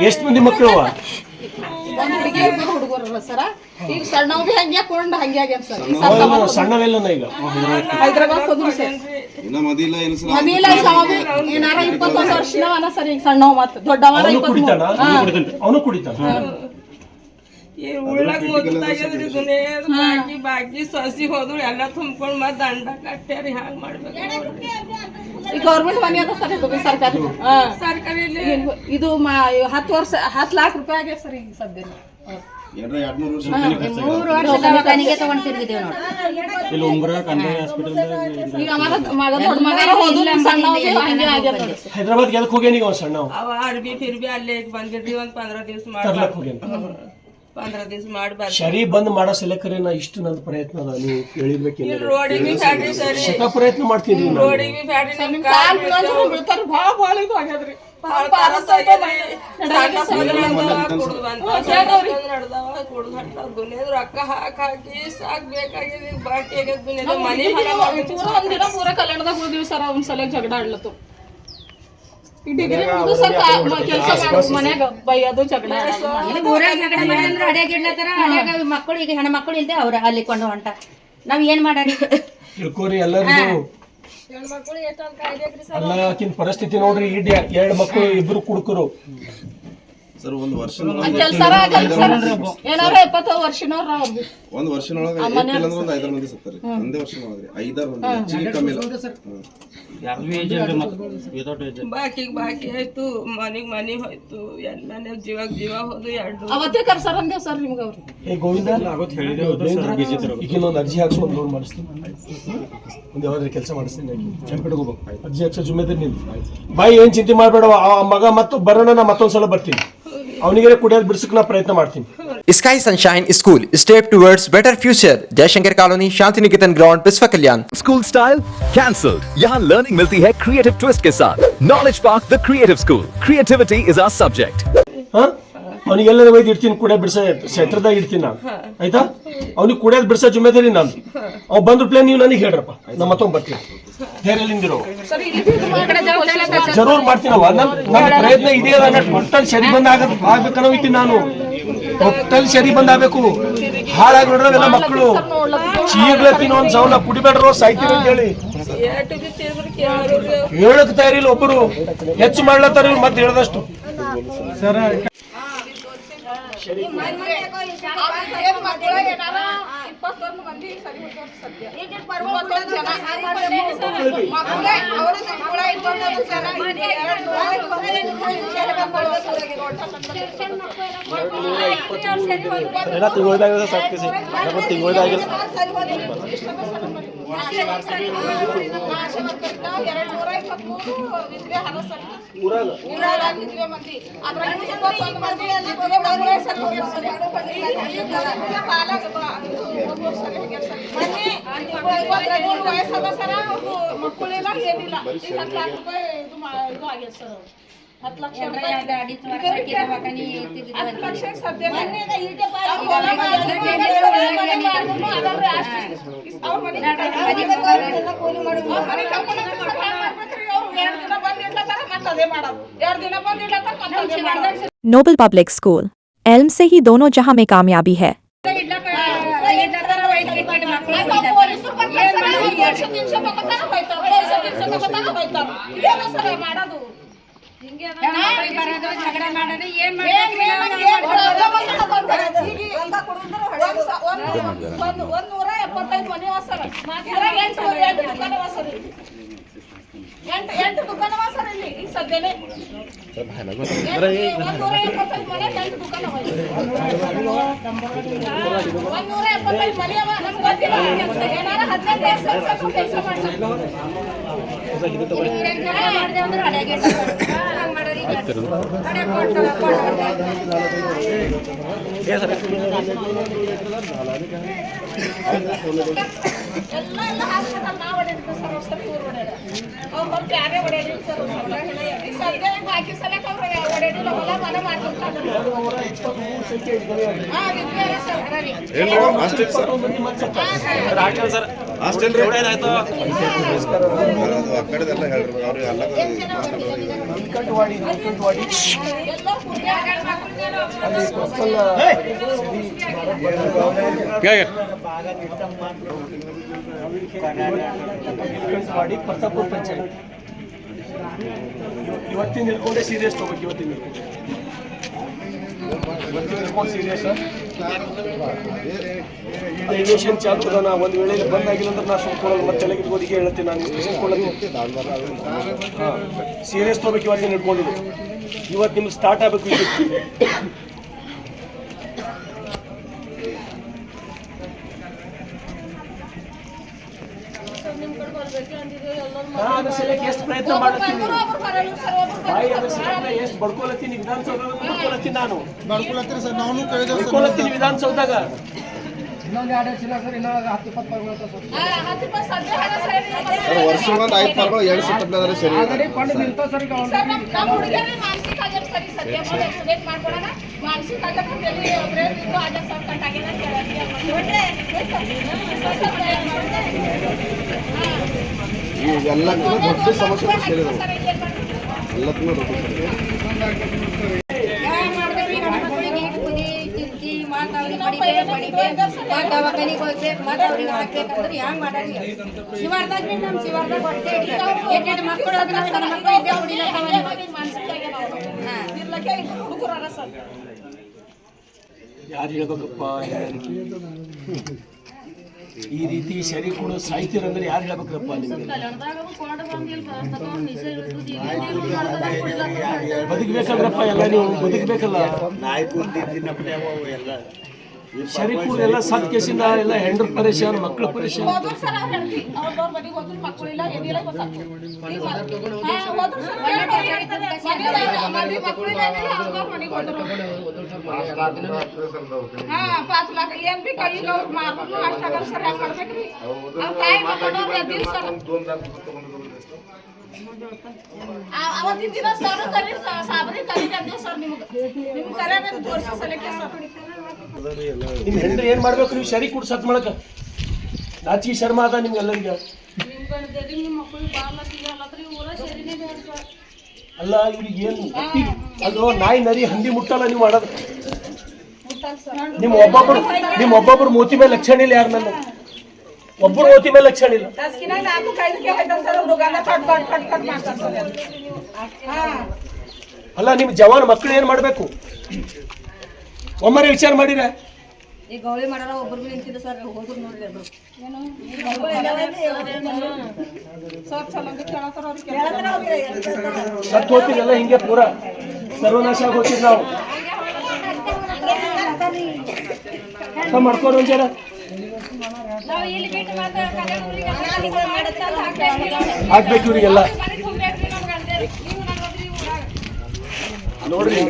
ಎಷ್ಟು ಮಂದಿ ಮಕ್ಕಳು? ಒಂದು ಹುಡುಗಿ ಇಬ್ಬರು ಹುಡುಗರಲ್ಲ ಸರ. ಈಗ ಸಣ್ಣವ್ ಬಿ ಹಂಗೆ ಕೊಂಡ್ ಹಂಗೆ ಆಗ್ಯಾನ ಸರ್. ಸಣ್ಣವೆಲ್ಲ ಈಗ ಹೈದರಾಬಾದ್ ಹೋದ್ರು ಸರ್. ಮದಿಲ್ಲ ಏನಾರ 21 ವರ್ಷನವ ಅಲ್ಲ ಸರ್. ಈಗ ಸಣ್ಣವ್ ಮತ್ತ ದೊಡ್ಡವ 23. ಅವನು ಕುಡಿತಾನ. ಉಳ್ಳಾಗ ಮೊದಲಾಗ್ಯದ್ರಿ ದುನಿಯಾದ ಬಾಕಿ ಸಸಿ ಹೋದ್ರು ಎಲ್ಲ ತುಂಬ್ಕೊಂಡ್ ಮತ್ ದಂಡ ಕಟ್ಟ್ಯಾರಿ ಹ್ಯಾಂಗ್ ಮಾಡ್ಬೇಕು? ಈ ಗೌರ್ಮೆಂಟ್ ಮನೆ ಅದ ಸರ್. ಇದು ಸರ್ಕಾರಿ ಸರ್ಕಾರಿ ಇದು 10 ವರ್ಷ 10 ಲಕ್ಷ ರೂಪಾಯಿ ಆಗ್ಯಾವ ಸರ್. ಈಗ ಸದ್ಯ 3 ವರ್ಷ ದವಾಖಾನೆಗೆ ತಗೊಂಡ್ ತಿರ್ಗಿದೇವ್ ನೋಡಿ. ಇಲ್ಲಿ ಉಂಬ್ರಾ ಕಂದಾಯ ಹಾಸ್ಪಿಟಲ್ ಈಗ ಮಗ ದೊಡ್ಡ ಮಗ ಹೋದ್ರು ಸಣ್ಣವ್ಗೆ ಹಂಗೆ ಆಗ್ಯಾರ. ಹೈದರಾಬಾದ್ ಗೆದಕ್ ಹೋಗ್ಯಾನ ಈಗ ಸಣ್ಣ ಅವ ಅರ್ಬಿ ಫಿರ್ಬಿ ಅಲ್ಲೇ ಬಂದಿದ್ರಿ ಒಂದ್ 15 ದಿವಸ ತರ್ಲಕ್ ಹೋಗ್ಯಾನ. 15 ದಿವಸ ಮಾಡಿ ಬರ್ರಿ. ಶರೀ ಬಂದ್ ಮಾಡೋ ಸಲಕರೆ ನಾ ಇಷ್ಟು ನಂದು ಪ್ರಯತ್ನ ಅದ. ನೀವು ಹೇಳಿರ್ಬೇಕಿಲ್ಲ. ರೋಡಿಗೆ ಬ್ಯಾಡ್ರಿ ಸರಿ. ಶತ ಪ್ರಯತ್ನ ಮಾಡ್ತೀನಿ. ರೋಡಿಗೆ ಬ್ಯಾಡ್ರಿ ನಿಮ್ ಕಾಲ್ ಬೀಳ್ತಾರ. ಭಾಳ ಇದು ಆಗ್ಯಾದ್ರಿ. ರೊಕ್ಕ ಹಾಕಿ ಸಾಕ್ಬೇಕಾಗಿ ಬಾಕಿ ಪೂರ ಕಲ್ಯಾಣದಾಗ ಹೋದಿವಿ ಸರ್. ಅವ್ನ ಸಲ ಜಗಳ ಆಡ್ಲತ್ತು. ಈ ಡಿಗ್ರಿ ಮುಗಿದು ಸರ್ ಕೆಲಸ ಮಾಡೋದು ಮನ್ಯಾಗ ಬೈಯೋದು ಜಗಳ ಮಕ್ಕಳು ಈಗ ಹೆಣ್ಮಕ್ಳು ಇಲ್ದೆ ಅವ್ರ ಅಲ್ಲಿ ಕೊಂಡು ಹೊಂಟ ನಾವ್ ಏನ್ ಮಾಡಾರಿ? ತಿಳ್ಕೋರಿ ಎಲ್ಲರಿಗೂ. ಅಲ್ಲಕಿನ್ ಪರಿಸ್ಥಿತಿ ನೋಡ್ರಿ. 2 ಮಕ್ಕಳು, 2 ಕುಡುಕರು ಸರ್. ಒಂದು ವರ್ಷ ಏನಾರ 70 ವರ್ಷನವ್ರ ಅವ್ರು. ಒಂದು ವರ್ಷನೊಳಗೆ ಏಪ್ರಿಲ್ ಅಂದ್ರೆ ಒಂದು 5 ಮಂದಿ ಸತ್ತಾರೆ. ಒಂದೇ ವರ್ಷನೊಳಗೆ 5 ಮಂದಿ ಹೆಚ್ಚಿಗೆ ಕಮ್ಮಿ ಬಾಕಿ ಆಯ್ತು. ಮನಿ ಹೋಯ್ತು. ಎಲ್ಲ ಜೀವ ಹೋದು. 2 ಅವತ್ತೇ ಕರ್ಸರ್ ಅಂದೇವ್ ಸರ್ ನಿಮ್ಗೆ ಅವ್ರು. ಗೋವಿಂದ ಈಗಿನೊಂದು ಅರ್ಜಿ ಹಾಕ್ಸಿ ಒಂದು ಲೋನ್ ಮಾಡಿಸ್ತೀನಿ. ಒಂದು ಯಾವ್ದಾದ್ರು ಕೆಲಸ ಮಾಡಿಸ್ತೀನಿ. ಚಂಪಿಡ್ಕೋಬೇಕು. ಅರ್ಜಿ ಹಾಕ್ಸೋ ಜುಮ್ಮೆದಾರಿ ನಿಂದು. ಬಾಯಿ ಏನ್ ಚಿಂತೆ ಮಾಡ್ಬೇಡ. ಆ ಮಗ ಮತ್ತು ಬರೋಣ. ನಾ ಮತ್ತೊಂದ್ಸಲ ಬರ್ತೀನಿ. ಅವನಿಗೆ ಕುಡಿಯೋದು ಬಿಡಿಸಕ್ಕೆ ನಾ ಪ್ರಯತ್ನ ಮಾಡ್ತೀನಿ. Sky Sunshine School, step towards better future. Jaishankar colony, Shanti Niketan ground, Biswa Kalyan. School style cancelled. यहाँ लर्निंग मिलती है क्रिएटिव ट्विस्ट के साथ। Knowledge park the creative school. Creativity is our subject. ಅವನಿಗೆಲ್ಲ ಒಯ್ದು ಇಡ್ತೀನಿ. ಕುಡಿಯೋದು ಬಿಡಿಸೋ ಕ್ಷೇತ್ರದಾಗ ಇಡ್ತೀನಿ ನಾನು. ಆಯ್ತಾ? ಅವ್ನಿಗೆ ಕುಡಿಯೋದು ಬಿಡಿಸೋ ಜುಮ್ಮೆದಾರಿ ನಾನು. ಅವ್ ಬಂದ್ರು ಪ್ಲೇನ್ ನೀವು ನನಗೆ ಹೇಳ್ರಪ್ಪ. ನಮ್ಮ ಮತ್ತೊಂದು ಬರ್ತೀನಿ. ಧೈರ್ಯದಿಂದಿರೋ ಜರೂರ್ ಮಾಡ್ತೀನವ. ನನ್ನ ಪ್ರಯತ್ನ ಇದೆಯಲ್ಲ. ಟೋಟಲ್ ಸರಿ ಬಂದ್ ಆಗ್ಬೇಕನ್ನೋ ಇದ್ದೀನಿ ನಾನು. ಟೋಟಲ್ ಸರಿ ಬಂದ್ ಆಗ್ಬೇಕು. ಹಾಳಾಗಿ ನೋಡ್ರವೆಲ್ಲ ಮಕ್ಕಳು. ಚೀಗ್ಲತ್ತಿನ ಒಂದ್ ಸೌಂಡ್ ಕುಡಿಬೇಡ್ರೋ ಸಾಯ್ತೀವಿ ಅಂತ ಹೇಳಿ ಹೇಳಕ್ ತಯಾರಿಲ್ಲ. ಒಬ್ಬರು ಹೆಚ್ಚು ಮಾಡ್ಲತ್ತಾರ. ಮತ್ತೆ ಹೇಳ್ದಷ್ಟು ಸರ್. ಮಕ್ಕಳೆಲ್ಲ ಏನಿಲ್ಲ. 10 ಲಕ್ಷ ರೂಪಾಯಿ ಇದು ಆಗ್ಯದ ಸರ್. 10 ಲಕ್ಷ ಸದ್ಯ नोबल पब्लिक स्कूल एल्म से ही दोनों जहां में कामयाबी है। ಎಂಟು ದುಕಾನವ ಸರ್ ಇಲ್ಲಿ ಈಗ ಸದ್ಯನೇ. 175 ಮನೆ 8 ದುಕಾನವ. 175 ಮನೆ ಅವ. ನಮ್ಗೆ ಗೊತ್ತಿಲ್ಲ. ಏನಾರ 15 ವರ್ಷ ಕೆಲಸ ಮಾಡ್ತಾರೆ. ಎಲ್ಲ ಹಾಸ್ಪಿಟಲ್ ನಾವು ಹೊಡೆದಿದ್ವಿ ಸರ್. ವರ್ಷ ಟೂರ್ ಹೊಡೆದ ಅವ್ರು ಬ್ಯಾರೆ ಹೊಡೆದಿಲ್ಲ ಸರ್. ಸದ್ಯ ಬಾಕಿ ಸಲಕ ಅವ್ರು ಹೊಡೆದಿಲ್ಲ. ಹೊಲ ಮನೆ ಮಾಡ್ಕೊಂತಾರೆ. ಸರ್. ಹಾಸ್ಟೆಲ್ ರೀ ಅದು ಆ ಕಡೆದೆಲ್ಲ ಹೇಳ್ರಿ ಅವ್ರಿಗೆ ಎಲ್ಲ ನೀಲ್ಕಂಠವಾಡಿ ಎಲ್ಲ ಪೂಜೆ ಆಗಾಡ್ ಮಕ್ಕಳನ್ನ ಅಲ್ಲಿ ಕೊಪ್ಪಳ ನೀಲ್ಕಂಠವಾಡಿ ಪ್ರತಾಪುರ ಪಂಚಾಯತ್ ಇವತ್ತಿನ ಹಿಡ್ಕೊಂಡೆ ಸೀರಿಯಸ್ ತಗೋಬೇಕು. ಇವತ್ತಿನ ಹಿಡ್ಕೊಂಡು ಸೀರಿಯಸ್ ಡೈನೇಷನ್ ಚಾಲು ಅದ. ನಾ ಒಂದು ವೇಳೆ ಬಂದಾಗಿಲ್ಲ ಅಂದ್ರೆ ನಾ ಸುಮ್ಕೊಳ್ಳಲ್ಲ, ಮತ್ತೆ ತೆಲಗಿಟ್ಕೋದಿಗೆ ಹೇಳ್ತೀನಿ. ನಾನು ಸ್ಟೇಷನ್ ಕೊಡೋದು ಸೀರಿಯಸ್ ತಗೋಬೇಕು. ಇವತ್ತಿನ ಹಿಡ್ಕೊಂಡಿದ್ದು ಇವತ್ತು ನಿಮ್ಗೆ ಸ್ಟಾರ್ಟ್ ಆಗಬೇಕು. ಅದ್ರ ಸಲಕ್ಕೆ ಎಷ್ಟು ಪ್ರಯತ್ನ ಮಾಡುತ್ತೀನಿ, ಎಷ್ಟು ಬಡ್ಕೊಳತ್ತೀನಿ ವಿಧಾನಸೌಧ ಬಡ್ಕೊಳತ್ತೀನಿ. ನಾನು ಬಡ್ಕೊಳತ್ತೀನಿ ವಿಧಾನಸೌಧದಾಗ. ವರ್ಷ ಒಂದು 5 ಪಾರ್ಗಳು 2 ಸಿಕ್ಕಿದ್ರೆ ಸರಿ. ಮಾನಸಿಕ ಆಗ್ಯಾರ ಸರಿ ಸದ್ಯ ಎಕ್ಸಿಡೆಂಟ್ ಮಾಡ್ಕೊಡೋಣ. ಮಾನಸಿಕ ಆಗ್ಯಾರ ಎಲ್ಲಕ್ಕೂ ದೊಡ್ಡ ಸಮಸ್ಯೆ ಸೇರಿದವು. ಎಲ್ಲಕ್ಕೂ ದೊಡ್ಡ ಸಮಸ್ಯೆ. ಯಾರು ಹೇಳ್ಬೇಕಪ್ಪ? ಈ ರೀತಿ ಶರೀರ ಕೂಡ ಸಾಯ್ತಿರಂದ್ರೆ ಯಾರು ಹೇಳ್ಬೇಕಪ್ಪ? ನಿಮಗೆ ಬದುಕಬೇಕಲ್ರಪ್ಪ, ಎಲ್ಲ ನೀವು ಬದುಕಬೇಕಲ್ಲ. ಶರೀರ ಕೂಡ ಎಲ್ಲ ಸತ್ ಕೇಸಿಂದ ಎಲ್ಲ ಹೆಂಡ್ರ ಪರೇಶಾನ್, ಮಕ್ಕಳ ಪರೇಶಾನ್. ಅವತ್ತಿನ ದಿನ ಸರ್ ಕರೀ ಸಾಬ್ರಿ ಕರೀತಾರೆ ಸರ್. ನಿಮ್ಗೆ ಕರೆ ತೋರಿಸಿ ಸಲಕ್ಕೆ ಸರ್. ನಿಮ್ ಹೆಂಡ್ರಿ ಏನ್ ಮಾಡ್ಬೇಕು? ನೀವು ಶರೀರ ಕೂಡ ಸತ್ ಮಾಡಕ ನಾಚಿಕೆ ಶರ್ಮ ಅದ ನಿಮ್ಗೆಲ್ಲರಿಗೆ. ಅಲ್ಲ ಇವ್ರಿಗೆ ಏನು ಅದು ನಾಯಿ ನರಿ ಹಂದಿ ಮುಟ್ಟಲ್ಲ ನೀವು ಮಾಡೋದು. ನಿಮ್ಮ ಒಬ್ಬೊಬ್ರು ಮೂತಿ ಮೇಲೆ ಲಕ್ಷಣ ಇಲ್ಲ. ಯಾರು ನನ್ನ ಒಬ್ಬರು ಮೂತಿ ಮೇಲೆ ಲಕ್ಷಣ ಇಲ್ಲ. ಅಲ್ಲ ನಿಮ್ ಜವಾನ್ ಮಕ್ಕಳು ಏನ್ ಮಾಡ್ಬೇಕು? ಒಮ್ಮರೆ ವಿಚಾರ ಮಾಡಿರ? ಈಗ ಗೌಳಿ ಮಾಡಾರ ಒಬ್ಬರು ನಿಂತಿದ್ದು ಸರ್, ಹೋದ್ರು ನೋಡ್ರಿ ಅದು ಸತ್ ಹೋಗ್ತೀರಲ್ಲ ಹಿಂಗೆ ಪೂರ ಸರ್ವನಾಶ ಆಗಿ ಹೋಗ್ತೀವಿ ನಾವು. ಮಾಡ್ಕೊಂಡು ಒಂದ್ ಜನ ಆಗ್ಬೇಕು ಇವ್ರಿಗೆಲ್ಲ ನೋಡ್ರಿ.